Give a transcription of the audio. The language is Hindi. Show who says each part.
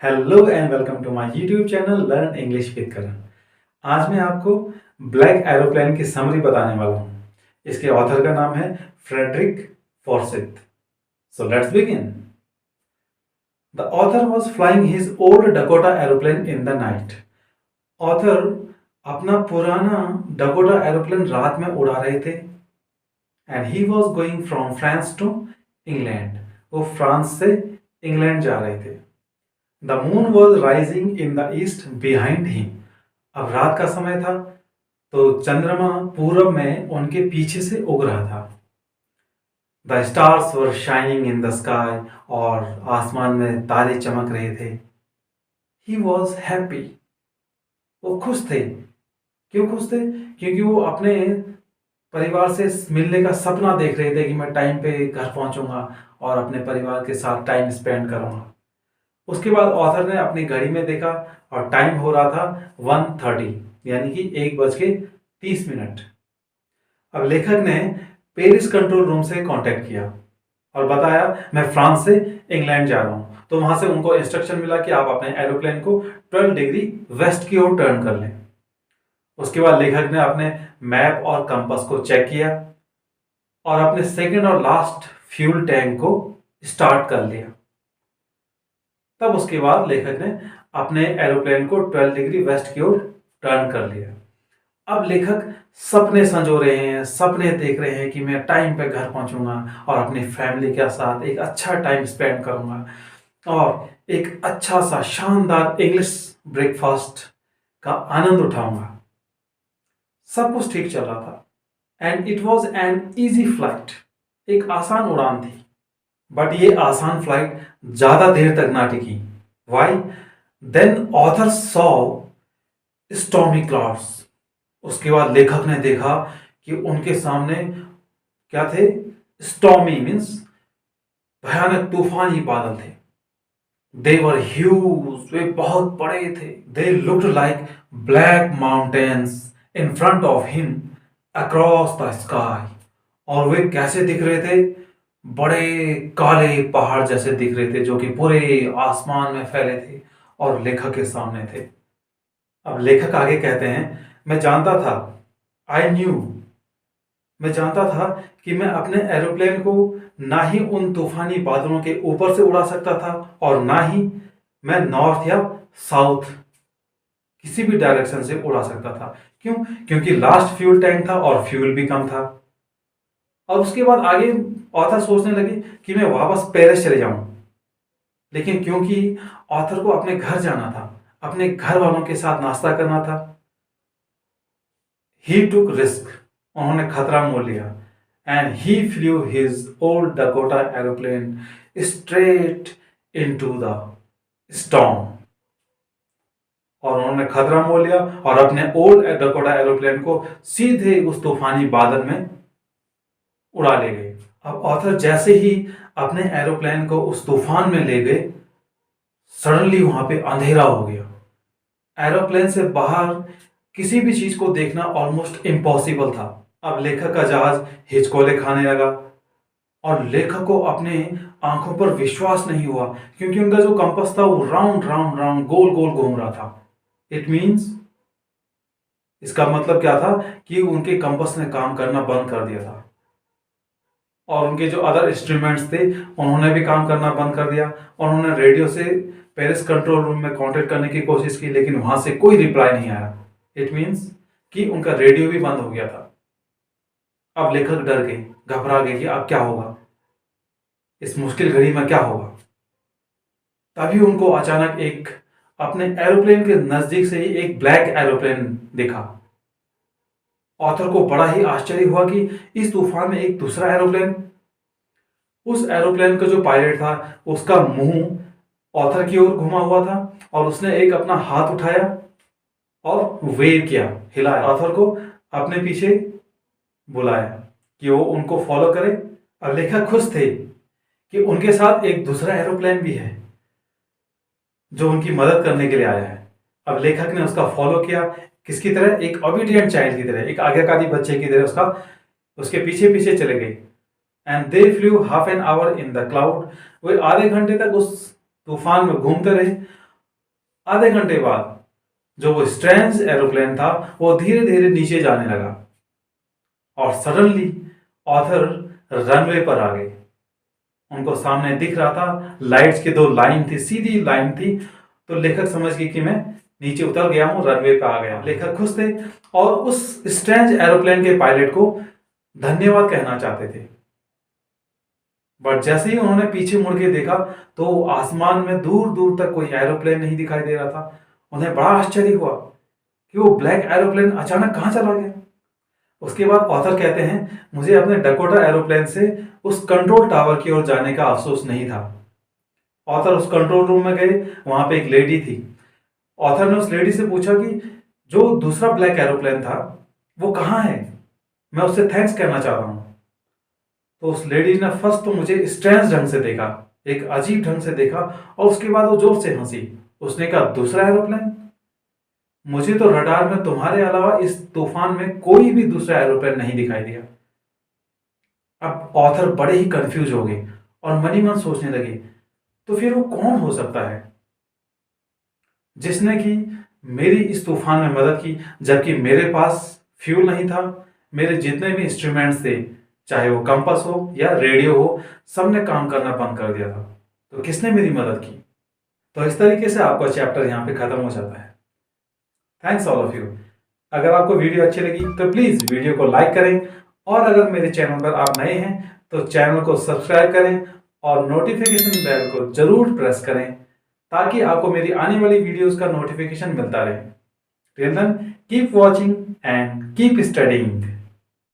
Speaker 1: Hello and welcome to my YouTube channel learn English with Karan. आज मैं आपको ब्लैक एरोप्लेन की समरी बताने वाला हूँ। इसके ऑथर का नाम है Frederick Forsyth. So let's begin. The author was flying his old Dakota aeroplane in the night. Author अपना पुराना डकोटा एरोप्लेन रात में उड़ा रहे थे and he was going from France to England. वो फ्रांस से इंग्लैंड जा रहे थे। The moon was rising in the east behind him. अब रात का समय था तो चंद्रमा पूरब में उनके पीछे से उग रहा था। The stars were shining in the sky, और आसमान में तारे चमक रहे थे। He was happy. वो खुश थे। क्यों खुश थे? क्योंकि वो अपने परिवार से मिलने का सपना देख रहे थे कि मैं टाइम पे घर पहुंचूंगा और अपने परिवार के साथ टाइम स्पेंड करूंगा। उसके बाद ऑथर ने अपनी घड़ी में देखा और टाइम हो रहा था 1:30, यानी कि 1:30। अब लेखक ने पेरिस कंट्रोल रूम से कांटेक्ट किया और बताया मैं फ्रांस से इंग्लैंड जा रहा हूं। तो वहां से उनको इंस्ट्रक्शन मिला कि आप अपने एरोप्लेन को 12 डिग्री वेस्ट की ओर टर्न कर लें। उसके बाद लेखक ने अपने मैप और कंपास को चेक किया और अपने सेकंड और लास्ट फ्यूल टैंक को स्टार्ट कर लिया। तब उसके बाद लेखक ने अपने एरोप्लेन को 12 डिग्री वेस्ट की ओर टर्न कर लिया। अब लेखक सपने संजो रहे हैं, सपने देख रहे हैं कि मैं टाइम पे घर पहुंचूंगा और अपनी फैमिली के साथ एक अच्छा टाइम स्पेंड करूंगा और एक अच्छा सा शानदार इंग्लिश ब्रेकफास्ट का आनंद उठाऊंगा। सब कुछ ठीक चल रहा था and it was an easy flight. एक आसान उड़ान थी। बट ये आसान फ्लाइट ज्यादा देर तक ना टिकी। Why? Then author saw stormy clouds. उसके बाद लेखक ने देखा कि उनके सामने क्या थे? स्टॉर्मी मीन्स भयानक तूफानी बादल थे। दे वर ह्यूज, वे बहुत बड़े थे। They looked like black mountains in front of him across the sky. और वे कैसे दिख रहे थे? बड़े काले पहाड़ जैसे दिख रहे थे जो कि पूरे आसमान में फैले थे और लेखक के सामने थे। अब लेखक आगे कहते हैं, मैं जानता था, आई न्यू, मैं जानता था कि मैं अपने एरोप्लेन को ना ही उन तूफानी बादलों के ऊपर से उड़ा सकता था और ना ही मैं नॉर्थ या साउथ किसी भी डायरेक्शन से उड़ा सकता था। क्यों? क्योंकि लास्ट फ्यूल टैंक था और फ्यूल भी कम था। और उसके बाद आगे ऑथर सोचने लगे कि मैं वापस पेरिस चले जाऊं। लेकिन क्योंकि ऑथर को अपने घर जाना था, अपने घर वालों के साथ नाश्ता करना था, ही टुक रिस्क, उन्होंने खतरा मोल लिया and he flu his old Dakota aeroplane straight into the storm. और उन्होंने खतरा मोल लिया और अपने ओल्ड डकोटा एरोप्लेन को सीधे उस तूफानी बादल में उड़ा ले गए। अब ऑथर जैसे ही अपने एरोप्लेन को उस तूफान में ले गए, सडनली वहां पे अंधेरा हो गया। एरोप्लेन से बाहर किसी भी चीज को देखना ऑलमोस्ट इम्पॉसिबल था। अब लेखक का जहाज हिचकोले खाने लगा और लेखक को अपने आंखों पर विश्वास नहीं हुआ, क्योंकि उनका जो कंपास था वो राउंड राउंड राउंड गोल गोल घूम रहा था। इट मीन्स, इसका मतलब क्या था कि उनके कंपास ने काम करना बंद कर दिया था और उनके जो अदर इंस्ट्रूमेंट्स थे उन्होंने भी काम करना बंद कर दिया। उन्होंने रेडियो से पेरिस कंट्रोल रूम में कांटेक्ट करने की कोशिश की, लेकिन वहां से कोई रिप्लाई नहीं आया। इट मीन्स कि उनका रेडियो भी बंद हो गया था। अब लेखक डर गए, घबरा गए कि अब क्या होगा, इस मुश्किल घड़ी में क्या होगा। तभी उनको अचानक एक अपने एरोप्लेन के नजदीक से ही एक ब्लैक एरोप्लेन दिखा। ऑथर को बड़ा ही आश्चर्य हुआ कि इस तूफान में एक दूसरा एरोप्लेन। उस एरोप्लेन का जो पायलट था उसका मुंह ऑथर की ओर घुमा हुआ था और उसने एक अपना हाथ उठाया और वेव किया, हिलाया, ऑथर को अपने पीछे बुलाया कि वो उनको फॉलो करे। और लेखक खुश थे कि उनके साथ एक दूसरा एरोप्लेन भी है जो उनकी मदद करने के लिए आया है। अब लेखक ने उसका फॉलो किया, किसकी तरह? एक ओबीडियंट चाइल्ड की तरह, एक आज्ञाकारी बच्चे की तरह उसका उसके पीछे पीछे चले गए। And they flew half an hour in the cloud. वे आधे घंटे तक उस तूफान में घूमते रहे आधे घंटे बाद जो वो स्ट्रेंज एरोप्लेन था वो धीरे धीरे नीचे जाने लगा और सडनली ऑथर रनवे पर आ गए। उनको सामने दिख रहा था, लाइट्स की 2 लाइन थी, सीधी लाइन थी। तो लेखक समझ गए कि मैं नीचे उतर गया हूं, रनवे पे आ गया। लेखक खुश थे और उस स्ट्रेंज एरोप्लेन के पायलट को धन्यवाद कहना चाहते थे। बट जैसे ही उन्होंने पीछे मुड़ के देखा तो आसमान में दूर दूर तक कोई एरोप्लेन नहीं दिखाई दे रहा था। उन्हें बड़ा आश्चर्य हुआ कि वो ब्लैक एरोप्लेन अचानक कहां चला गया। उसके बाद ऑथर कहते हैं, मुझे अपने डकोटा एरोप्लेन से उस कंट्रोल टावर की ओर जाने का अफसोस नहीं था। ऑथर उस कंट्रोल रूम में गए, वहां पे एक लेडी थी। ऑथर ने उस लेडी से पूछा कि जो दूसरा ब्लैक एरोप्लेन था वो कहाँ है, मैं उससे थैंक्स कहना चाह रहा हूं। तो उस लेडी ने फर्स्ट तो मुझे स्ट्रेंज ढंग से देखा, एक अजीब ढंग से देखा, और उसके बाद वो जोर से हंसी। उसने कहा, दूसरा एरोप्लेन? मुझे तो रडार में तुम्हारे अलावा इस तूफान में कोई भी दूसरा एरोप्लेन नहीं दिखाई दिया। अब ऑथर बड़े ही कंफ्यूज हो गए और मनी मन सोचने लगे, तो फिर वो कौन हो सकता है जिसने कि मेरी इस तूफान में मदद की, जबकि मेरे पास फ्यूल नहीं था, मेरे जितने भी इंस्ट्रूमेंट्स थे, चाहे वो कंपास हो या रेडियो हो, सबने काम करना बंद कर दिया था। तो किसने मेरी मदद की? तो इस तरीके से आपका चैप्टर यहाँ पे खत्म हो जाता है। Thanks all of you. अगर आपको वीडियो अच्छी लगी तो प्लीज़ वीडियो को लाइक करें, और अगर मेरे चैनल पर आप नए हैं तो चैनल को सब्सक्राइब करें और नोटिफिकेशन बेल को जरूर प्रेस करें ताकि आपको मेरी आने वाली वीडियोस का नोटिफिकेशन मिलता रहे। Till then keep watching and keep studying.